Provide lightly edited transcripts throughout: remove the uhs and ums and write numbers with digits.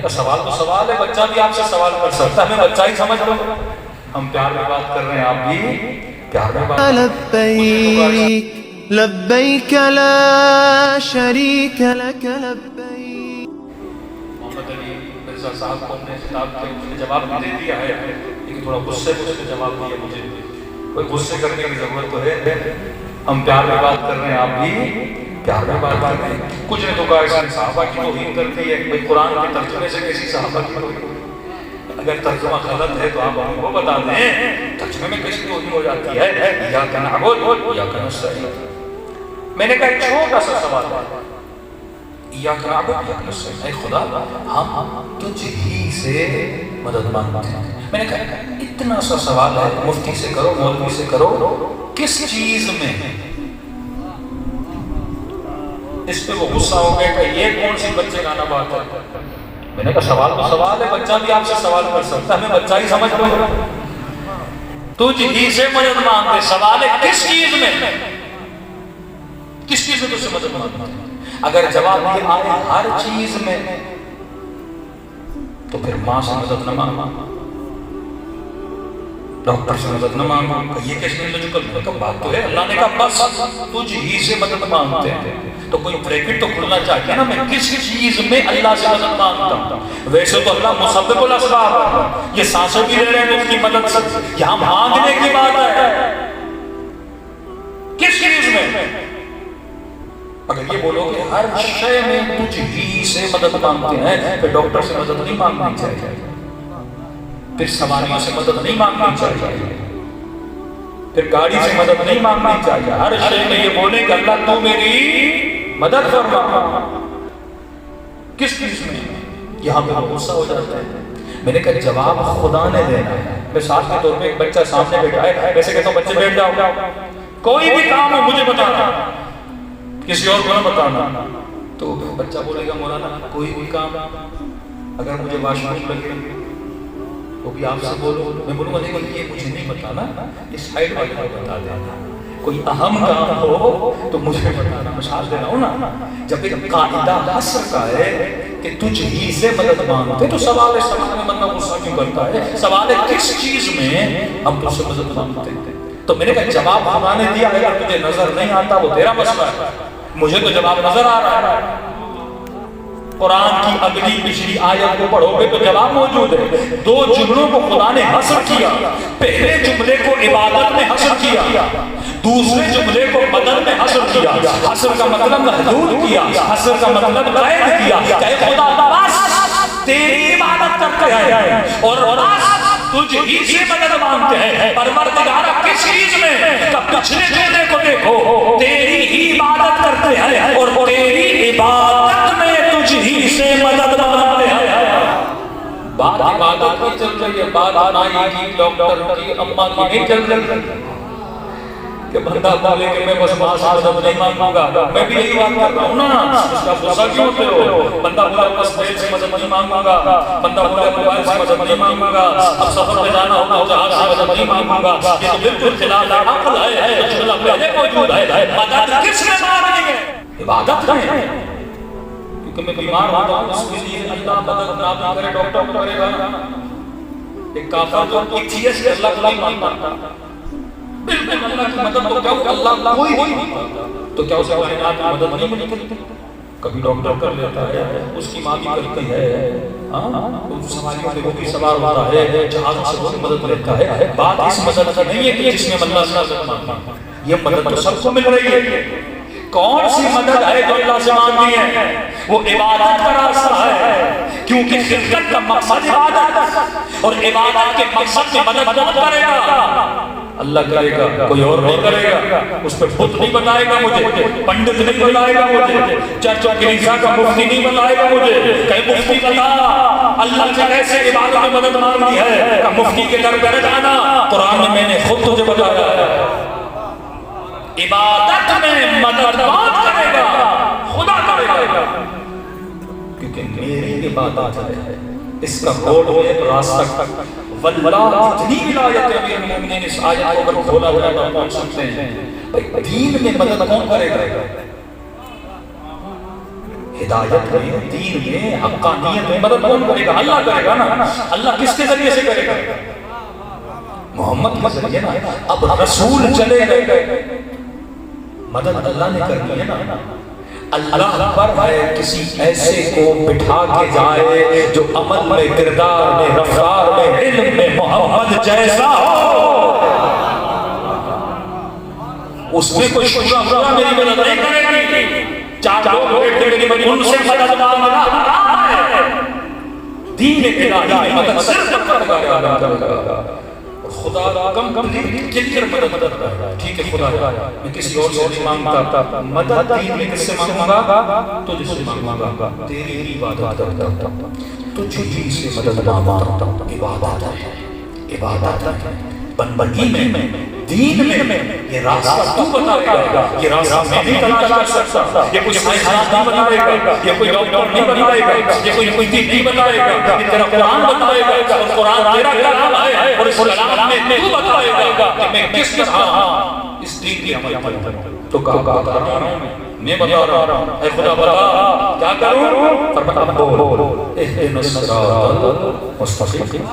سوال تو سوال ہے، بچہ بھی آپ سے سوال کر سکتا ہے، ہمیں بچہ ہی سمجھ لو، ہم پیار میں بات کر رہے ہیں، آپ بھی پیار میں بات لبیک لبیک لا شریک لک لبیک۔ محمد علی مرزا صاحب کو اپنے خطاب کے اس نے جواب بھی دے دیا ہے، لیکن تھوڑا غصے سے اس نے جواب دیا، مجھے کوئی غصے کرنے کی ضرورت تو ہے، ہم پیار میں بات کر رہے ہیں، آپ بھی پیار میں بات کر رہے ہیں۔ کچھ نے تو کہا اس نے صحابہ کی توہین کر دی ہے، بھئی قرآن کے ترجمے سے کیسی صحابہ کی توہین؟ اگر ترجمہ غلط ہے تو آپ ہم کو بتا دیں، ترجمے میں کیسی توہین ہو جاتی ہے؟ ایاک نعبد و ایاک نستعین۔ میں نے کہا ایک چھوٹا سا سوال ہے، ایاک نعبد و ایاک نستعین، اے خدا ہم تجھ ہی سے مدد مانگتے ہیں۔ میں نے کہا اتنا سا سوال ہے، مفتی سے کرو، مولوی سے کرو، کس چیز میں؟ اس پہ وہ غصہ ہو گیا کہ یہ کون سی بچے گانا بات ہے؟ میں نے کہا سوال تو سوال ہے، بچہ بھی آپ سے سوال کر سکتا ہے، ہمیں بچہ ہی سمجھ لو، تجھ ہی سے مدد مانگتے، سوال ہے کس چیز میں؟ کس چیز میں تجھ سے مدد مانگتے؟ اگر جواب یہ آئے ہر چیز میں تو پھر ماں سے مدد نہ مانگو، ڈاکٹر سے مدد نہ مانگو، یہ کس نے جو بات تو ہے، اللہ نے کہا بس تجھ ہی سے مدد مانگتے ہیں، تو کوئی بریکٹ تو کھلنا چاہیے نا، میں کس چیز میں اللہ سے مدد مانگتا ہوں؟ ویسے تو اللہ مسبب الاسباب ہے، یہ سانسیں بھی لے رہے ہیں اس کی مدد سے، یہاں مانگنے کی بات ہے، کس چیز میں؟ اگر یہ بولو کہ ہر شے میں تجھ ہی سے مدد مانگتے ہیں، پھر ڈاکٹر سے مدد نہیں مانگنی چاہیے، پھر سواریوں سے مدد نہیں مانگنی چاہیے، پھر گاڑی سے مدد نہیں مانگنی چاہیے، ہر شے میں یہ بولے کہ اللہ تو میری مدد فرما، کس چیز میں؟ یہاں پہ غصہ ہو جاتا ہے۔ میں نے کہا جواب خدا نے دینا ہے، مثال کے طور پہ ایک بچہ سامنے بیٹھا ہے، ویسے کہتا ہوں بچے بیٹھ جاؤ، کوئی بھی کام ہو مجھے بتانا، کسی اور کو نہ بتانا، تو بچہ بولے گا مولانا کوئی بھی کام اگر مجھے واش روم لگے وہ بھی آپ سے بولو، میں بولوں گا نہیں یہ مجھے نہیں بتانا، یہ سائڈ والے کو بتا دینا، کوئی اہم کام ہو تو مجھے بتانا۔ مثال دے رہا ہوں نا، جب ایک قاعدہ حصر کا ہے کہ تجھ ہی سے مدد مانگتے، تو سوال ہے سوال میں بندہ غصہ کیوں کرتا ہے؟ سوال ہے کس چیز میں ہم تجھ سے مدد مانگتے ہیں؟ تو میں نے کہا جواب خدا نے دیا ہے، اگر تجھے نظر نہیں آتا وہ تیرا مسئلہ ہے، مجھے تو جواب نظر آ رہا ہے۔ قرآن کی اگلی پچھلی آیت کو پڑھو گے تو جواب موجود ہے۔ دو جملوں کو خدا نے حصر کیا، پہلے جملے کو عبادت میں حصر کیا، دوسرے جملے کو مدد میں حصر کیا۔ حصر کا مطلب محدود کیا، حصر کا مطلب قید کیا کہ خدا بس تیری عبادت کرتے ہیں اور بس تجھ ہی سے مدد مانگتے ہیں۔ پروردگارہ کس چیز میں؟ پچھلے جملے کو دیکھو، تیری ہی عبادت کرتے ہیں اور تیری عبادت میں تجھ ہی سے مدد مانگتے ہیں۔ بات عبادت کی چل رہی ہے، بات نائی کی، ڈاکٹر کی، اماں کی نہیں چل رہی کہ بندہ بولے کہ میں بس ماں سے مدد نہیں مانگوں گا۔ میں بھی یہی بات کر رہا ہوں نا، اس کا غصہ کیوں ہوتے ہو؟ بندہ بولے بس دل سے مدد نہیں مانگوں گا، بندہ بولے موبائل سے مدد نہیں مانگوں گا، اب سفر میں جانا ہوگا جہاز سے مدد نہیں مانگوں گا، یہ تو بالکل خلاف عقل ہے، جملہ پہلے موجود ہے۔ مدد کس میں مانگنی ہے؟ عبادت میں، کیونکہ میں بیمار ہوتا ہوں اس کے لیے اللہ مدد نہ کرے ڈاکٹر کرے گا۔ ایک کافر جو ایتھیسٹ ہے اللہ کو نہیں مانتا، بالکل اللہ کی مدد تو کیا ہوگا، اللہ کوئی نہیں مانتا تو کیا اسے کائنات کی مدد نہیں ملتی؟ کبھی ڈاکٹر کر لیتا ہے، اس کی ماں بھی کرتی ہے، سواریوں پہ وہ بھی سوار ہوتا ہے، جہازوں سے وہ بھی مدد لیتا ہے۔ بات اس مدد کا نہیں ہے کہ جس میں اللہ سے مدد مانگتا، یہ مدد تو سب کو مل رہی ہے۔ کون سی مدد ہے جو اللہ سے مانگنی ہے؟ وہ عبادت کا راستہ ہے، کیونکہ خلقت کا مقصد عبادت، اور عبادت کے مقصد میں مدد کون کرے گا؟ اللہ کرے گا، کوئی اور نہیں کرے گا۔ اس پہ بت نہیں بنائے گا مجھے، پنڈت نہیں بنائے گا مجھے، چرچ و کلیسا کا مفتی نہیں بنائے گا مجھے کہ مفتی بتا اللہ سے کیسے عبادت میں مدد مانگنی ہے، کہ مفتی کے در پر جانا۔ قرآن میں نے خود تجھے بتایا ہے، عبادت میں مدد کون کرے گا؟ خدا کرے گا، کیونکہ میری عبادت ہے۔ اس کا روڈ میں راستہ واللہ اتنی ولایت امیر المومنین، اس آیت کو اگر کھولا ہوا تو پہنچ سکتے ہیں۔ دین میں مدد کون کرے گا؟ ہدایت میں، دین میں، حقانیت میں مدد کون کرے گا؟ اللہ کرے گا نا۔ اللہ کس کے ذریعے سے کرے گا؟ محمد کے ذریعے نا۔ اب رسول چلے گئے، مدد اللہ نے کرنی ہے نا۔ اللہ پر ہے کسی ایسے کو بٹھا کے جائے جو عمل میں، کردار میں، رفتار میں، علم میں محمد جیسا ہو، اس میں کوئی شورا میری مدد نہیں کرے گی۔ چار لوگ بیٹھے میری مدد، ان سے مدد مانگنا ہے۔ دین الہی میں مدد صرف اللہ کرے گا۔ خدا کم کلیئر مدد کر رہا ہے۔ ٹھیک ہے خدا، میں کسی اور سے نہیں مانگتا مدد، دین میں کس سے مانگوں گا؟ تو جس سے مانگوں گا تیری ہی عبادت کرتا ہوں، تجھ ہی سے مدد مانگتا ہوں۔ عبادت ہے، عبادت ہے، بندگی میں، دین میں۔ یہ راستہ تو بتائے گا، یہ راستہ میں نہیں تلاش کر سکتا، یہ کوئی سائنسدان نہیں بتائے گا، یہ کوئی ڈاکٹر نہیں بتائے گا، یہ کوئی مفتی نہیں بتائے گا، یہ تیرا قرآن بتائے گا، اور قرآن تیرا کلام ہے، اور اس کلام میں تو بتائے گا کہ میں کس طرح اس دین کی عمل کروں۔ تو کہا بتا رہا ہوں، میں بتا رہا ہوں، اے خدا بتا کیا کروں؟ فرمایا بول اہدنا الصراط المستقیم۔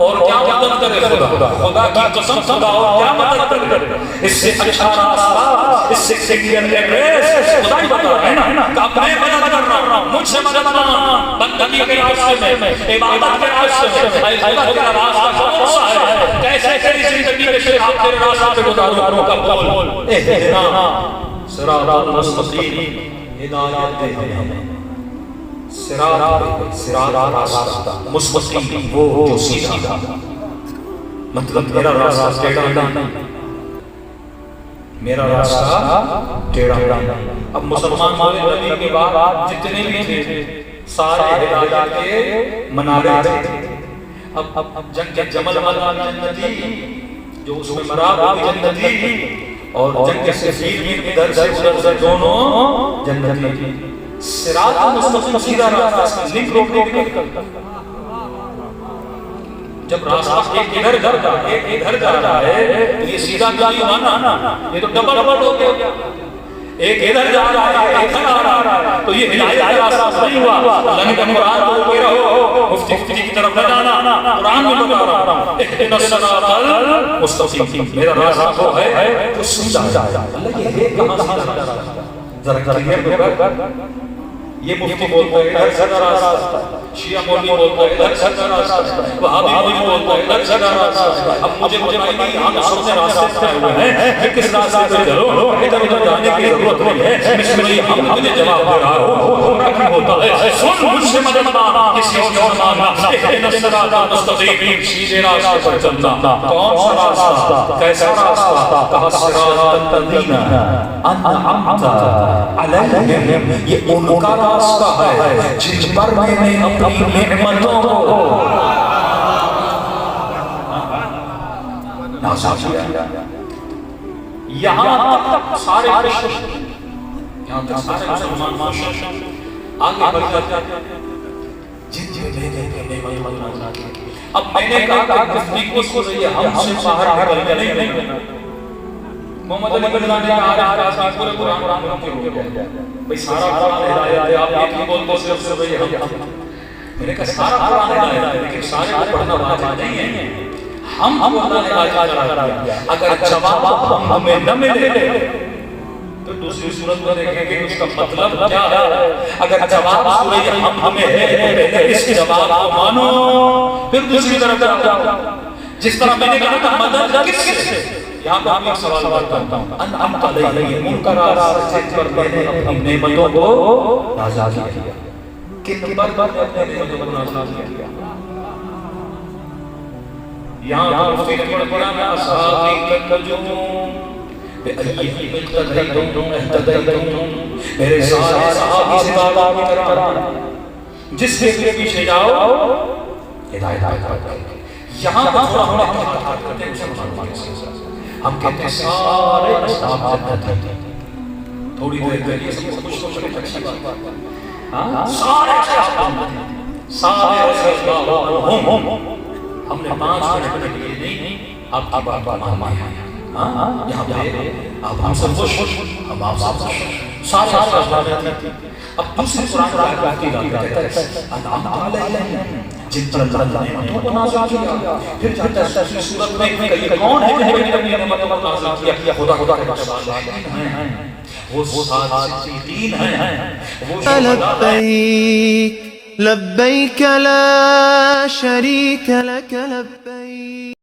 اور کیا مدد کرے خدا؟ خدا کی قسم خدا اور کیا مدد کرے؟ اس سے اچھا راستہ، اس سے کلیئر ایڈریس خدا ہی بتا رہا ہے نا کہ میں مدد کر رہا ہوں، مجھ سے مدد مانگنا، بندگی کے راستے میں، عبادت کے راستے میں۔ اے خدا تیرا راستہ کون سا ہے؟ کیسے تیری زندگی میں تیرے راستے پہ گزاروں؟ کا بول اہدنا صراط المستقیم، ہدایت دے ہمیں۔ صراط راستہ، مستقیم وہ جو سیدھا، مطلب میرا راستہ ٹیڑھا نہیں، میرا راستہ ٹیڑھا نہیں۔ اب مسلمان مولوی نبی کے بعد جتنے بھی تھے سارے ہدایت کے منارے تھے۔ اب جنگ جمل جنتی، جو اس میں مراد ہوئی جنتی، اور جنگ صفین میں ادھر سے ادھر دونوں جنتی۔ صراط مستقیم سیدھا راستہ، لنک روکنے بھی نہیں کرتا۔ جب راستہ ایک ادھر جا رہا ہے، ایک ادھر جا رہا ہے، تو یہ سیدھا نہیں ہوا، یہ تو ڈبل ورڈ ہو گیا۔ ایک ادھر جا رہا ہے، ایک ادھر آ رہا ہے، تو یہ ہدایت کا راستہ نہیں ہوا۔ اللہ نے کہا قرآن کو کہہ رہا ہو، مفتی کی طرف نہ جانا، قرآن میں بتا رہا ہوں اہدنا الصراط المستقیم، میرا راستہ وہ ہے جو سیدھا ہے۔ اللہ یہ ہے کہاں سیدھا راستہ؟ ذرا کلیئر کر۔ یہ مفتی بولتا ہے ادھر سیدھا راستہ، شیعہ مولوی بولتا ہے ادھر سیدھا راستہ، وہابی مولوی بولتا ہے ادھر سیدھا راستہ۔ اب مجھے بتائیے یہاں سب سے راستے طے ہوئے ہیں کہ کس راستے پہ چلو، ادھر ادھر جانے کی ضرورت نہیں ہے۔ مشکل ہم مجھے جواب دے رہا ہوں، کبھی ہوتا ہے سن مجھ سے مدد مانگ، کسی اور سے مانگنا، اہدنا الصراط المستقیم، سیدھے راستے پر چلنا۔ کون سا راستہ؟ کیسا راستہ؟ کہا صراط الذین انعمت علیہم، یہ ان کا راستہ ہے جن پر میں نے اپنی نعمتوں کو نازل کیا۔ یہاں تک سارے خوش، یہاں تک سارے مسلمان خوش، آگے بڑھ جاتے جن میں نے نعمتوں نازل کی۔ اب میں نے کہا کہ تفریق کو یہ ہم سے باہر نکل گئے نہیں۔ محمد علی بن نے کہا آج پورے قرآن میں ہو گیا بھئی سارا قرآن ہدایت ہے، آپ یہ کیوں بولتے ہو صرف بھئی ہم؟ میں نے کہا سارا قرآن ہدایت ہے لیکن سارے کو پڑھنا واجب نہیں ہے، ہم کو اللہ نے واجب کرا دیا۔ اگر جواب ہمیں نہ ملے تو دوسری صورت میں دیکھیں گے اس کا مطلب کیا ہے۔ اگر جواب سورہ ہم میں ہے تو اس جواب کو مانو، پھر دوسری طرف جاؤ۔ جس طرح میں نے کہا کہ مدد کس سے؟ یہاں پر میں ایک سوال کرتا ہوں، انعمت علیہم، ان کا راستہ جن پر میں نے اپنی نعمتوں کو نازل کیا، کن پر میں اپنی نعمتوں کو نازل کیا؟ یہاں پر مفتی نے پڑھا نا اصحابی النجوم بأیہم اقتدیتم اہتدیتم، میرے سارے صحابی سے بابا کی طرح جس کے پیچھے جاؤ ہدایت پاتے ہیں۔ یہاں پر تھوڑا ہم اتحاد کرتے ہیں مسلمان کے ساتھ، ہم کہتے ہیں سارے اصحاب جنت ہیں۔ تھوڑی دیر کے لیے سب کو خوش کریں اچھی بات، سارے اصحاب جنت ہیں، سارے اصحاب ہم ہم نے 5 منٹ کے لیے نہیں آپ کی بات مانا ہے۔ یہاں پہ آپ ہم سے خوش، ہم آپ سے خوش، سارے افراد تھی. اب دوسری قرآن کی آیت کہتا ہے انعمت علیہم جن پر اللہ نے نعمتوں کو نازل کیا. پھر جاتا ہے دوسری سورت میں کہ یہ کون ہے جنہوں نے اپنی نعمتوں کو نازل کیا؟ خدا کے صالحین ہیں، وہ صادقین ہیں، وہ شہداء ہیں. لبيك لبيك لا شريك لك لبيك